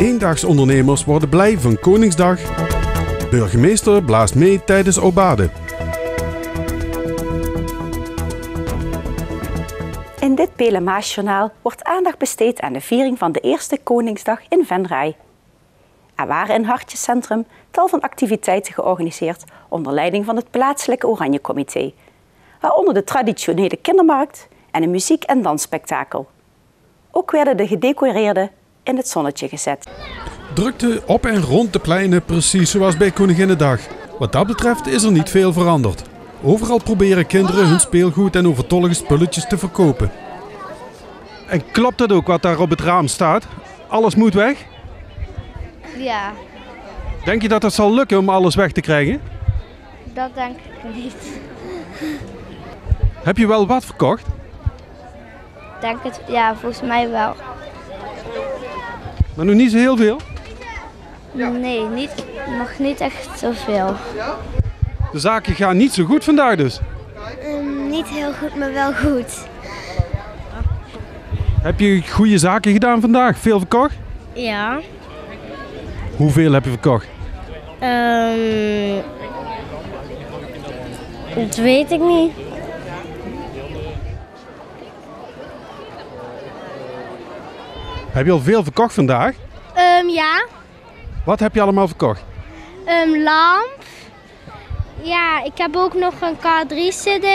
Eendagsondernemers worden blij van Koningsdag. Burgemeester blaast mee tijdens Obade. In dit Pelemaasjournaal wordt aandacht besteed aan de viering van de eerste Koningsdag in Venray. Er waren in Hartjescentrum tal van activiteiten georganiseerd onder leiding van het plaatselijke Oranjecomité, waaronder de traditionele kindermarkt en een muziek- en dansspektakel. Ook werden de gedecoreerden in het zonnetje gezet. Drukte op en rond de pleinen, precies zoals bij Koninginnedag. Wat dat betreft is er niet veel veranderd. Overal proberen kinderen hun speelgoed en overtollige spulletjes te verkopen. En klopt dat ook wat daar op het raam staat? Alles moet weg? Ja, Denk je dat het zal lukken om alles weg te krijgen? dat denk ik niet. Heb je wel wat verkocht? Denk het, ja, volgens mij wel. Maar nog niet zo heel veel. Nee, nog niet echt zoveel. De zaken gaan niet zo goed vandaag dus. Niet heel goed, maar wel goed. Heb je goede zaken gedaan vandaag? Veel verkocht? Ja. Hoeveel heb je verkocht? Dat weet ik niet. Heb je al veel verkocht vandaag? Ja. Wat heb je allemaal verkocht? Lamp. Ja, ik heb ook nog een K3-cd.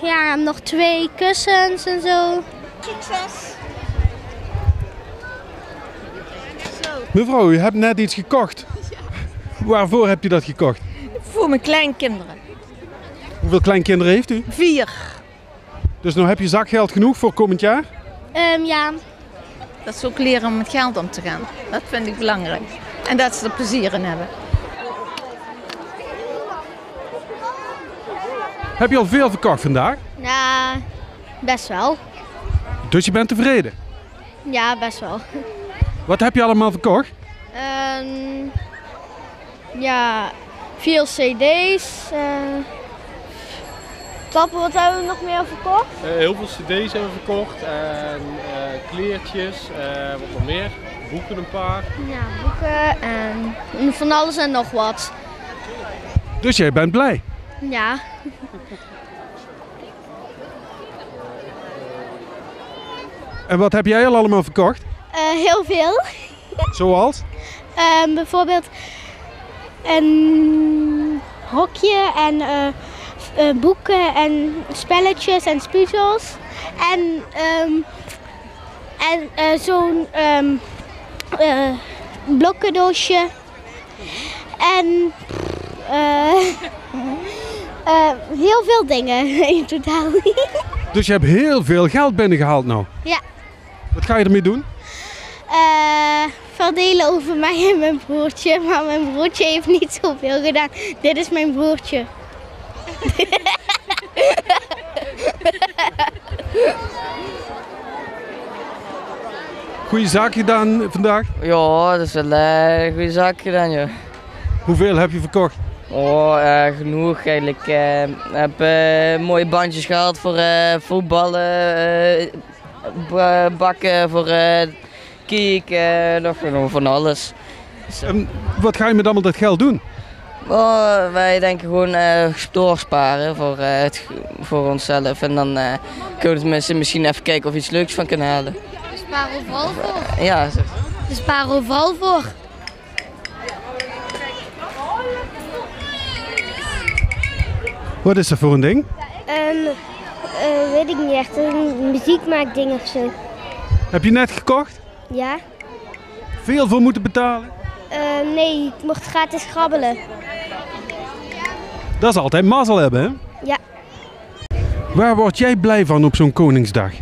Ja, nog 2 kussens en zo. Succes. Mevrouw, u hebt net iets gekocht. Ja. Waarvoor hebt u dat gekocht? Voor mijn kleinkinderen. Hoeveel kleinkinderen heeft u? 4. Dus nu heb je zakgeld genoeg voor komend jaar? Ja. Dat ze ook leren om met geld om te gaan. Dat vind ik belangrijk. En dat ze er plezier in hebben. Heb je al veel verkocht vandaag? Ja, best wel. Dus je bent tevreden? Ja, best wel. Wat heb je allemaal verkocht? Ja, veel cd's. Tappen, wat hebben we nog meer verkocht? Heel veel cd's hebben we verkocht en kleertjes, wat nog meer, boeken een paar. Ja, boeken en van alles en nog wat. Dus jij bent blij? Ja. En wat heb jij al allemaal verkocht? Heel veel. Zoals? Bijvoorbeeld een hokje en boeken en spelletjes en puzzels. En zo'n blokkendoosje. En heel veel dingen in totaal. Dus je hebt heel veel geld binnengehaald nou. Ja. Wat ga je ermee doen? Verdelen over mij en mijn broertje, maar mijn broertje heeft niet zoveel gedaan. Dit is mijn broertje. Goeie zaak gedaan vandaag? Ja, dat is wel een goede zaak gedaan, joh. Hoeveel heb je verkocht? Oh, genoeg eigenlijk. Ik heb mooie bandjes gehaald voor voetballen, bakken voor kiek, nog van alles. En wat ga je met allemaal dat geld doen? Oh, wij denken gewoon doorsparen voor onszelf en dan kunnen we tenminste misschien even kijken of we iets leuks van kunnen halen. We sparen overal voor. Ja. We sparen overal voor. Wat is dat voor een ding? Weet ik niet echt, een muziekmaakding of zo. Heb je net gekocht? Ja? Veel voor moeten betalen? Nee, ik mocht gratis grabbelen. Dat is altijd mazzel hebben, hè? Ja. Waar word jij blij van op zo'n Koningsdag?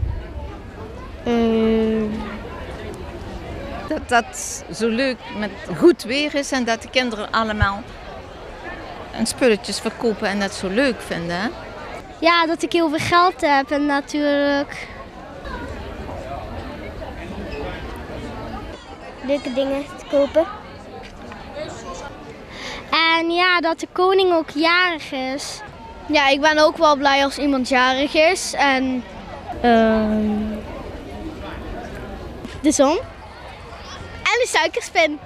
Dat zo leuk met goed weer is en dat de kinderen allemaal een spulletjes verkopen en dat zo leuk vinden. Hè? Ja, dat ik heel veel geld heb en natuurlijk leuke dingen te kopen. En ja, dat de koning ook jarig is. Ja, ik ben ook wel blij als iemand jarig is. En de zon. En En een suikerspin.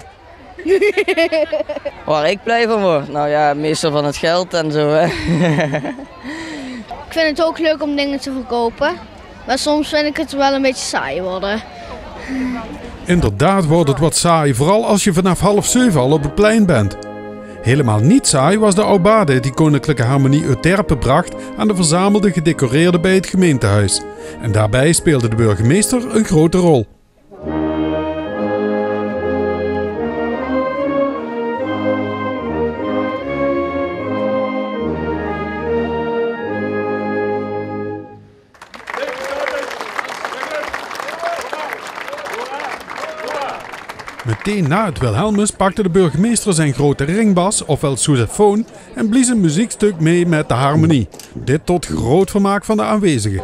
Waar ik blij van word? Nou ja, meestal van het geld en zo. Hè. Ik vind het ook leuk om dingen te verkopen. Maar soms vind ik het wel een beetje saai worden. Inderdaad wordt het wat saai, vooral als je vanaf 6:30 al op het plein bent. Helemaal niet saai was de aubade die Koninklijke Harmonie Euterpe bracht aan de verzamelde gedecoreerden bij het gemeentehuis. En daarbij speelde de burgemeester een grote rol. Meteen na het Wilhelmus pakte de burgemeester zijn grote ringbas, ofwel sousaphone, en blies een muziekstuk mee met de harmonie. Dit tot groot vermaak van de aanwezigen.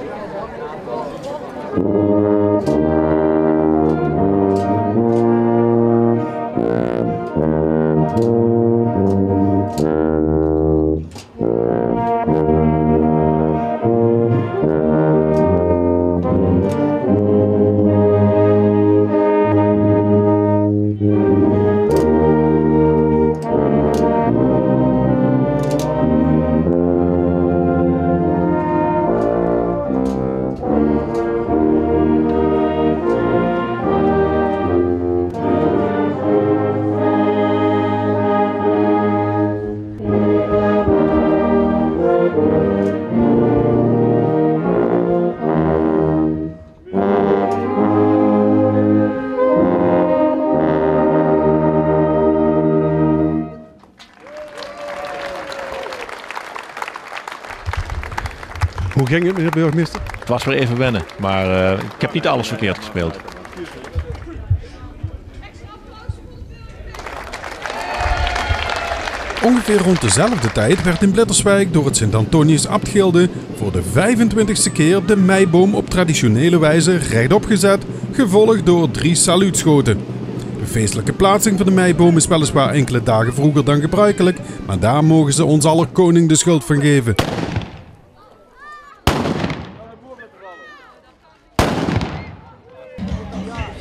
Hoe ging het, meneer burgemeester? Het was weer even wennen, maar ik heb niet alles verkeerd gespeeld. Ongeveer rond dezelfde tijd werd in Blitterswijk door het Sint-Antonius Abtgilde voor de 25e keer de meiboom op traditionele wijze rechtop gezet, gevolgd door 3 saluutschoten. De feestelijke plaatsing van de meiboom is weliswaar enkele dagen vroeger dan gebruikelijk, maar daar mogen ze ons aller koning de schuld van geven.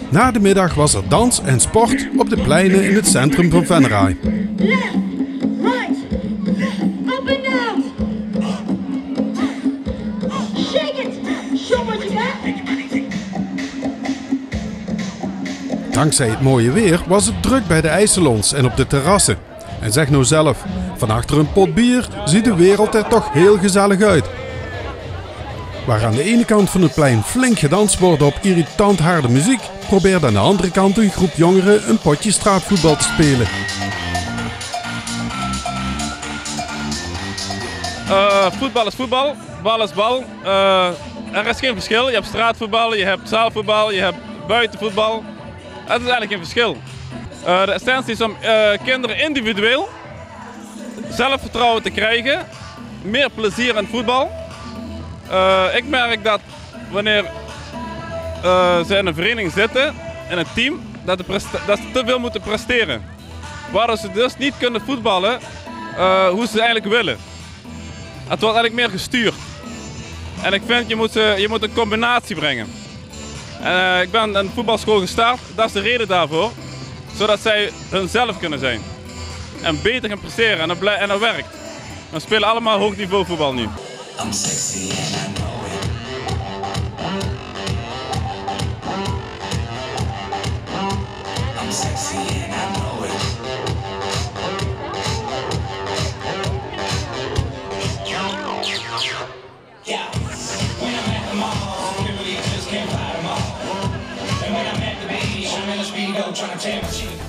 Na de middag was er dans en sport op de pleinen in het centrum van Venray. Dankzij het mooie weer was het druk bij de ijssalons en op de terrassen. En zeg nou zelf, van achter een pot bier ziet de wereld er toch heel gezellig uit. Waar aan de ene kant van het plein flink gedanst wordt op irritant harde muziek, probeert aan de andere kant een groep jongeren een potje straatvoetbal te spelen. Voetbal is voetbal, bal is bal. Er is geen verschil. Je hebt straatvoetbal, je hebt zaalvoetbal, je hebt buitenvoetbal. Het is eigenlijk geen verschil. De essentie is om kinderen individueel zelfvertrouwen te krijgen, meer plezier in het voetbal. Ik merk dat wanneer ze in een vereniging zitten, in een team, dat ze te veel moeten presteren. Waardoor ze dus niet kunnen voetballen hoe ze eigenlijk willen. Het wordt eigenlijk meer gestuurd. En ik vind, je moet een combinatie brengen. Ik ben een voetbalschool gestart, dat is de reden daarvoor. Zodat zij hunzelf kunnen zijn. En beter gaan presteren en dat werkt. We spelen allemaal hoog niveau voetbal nu. I'm sexy and I know it. I'm sexy and I know it. Yeah. When I'm at the mall, really just can't fight them all. And when I'm at the beach, I'm in a speedo trying to tear my cheek.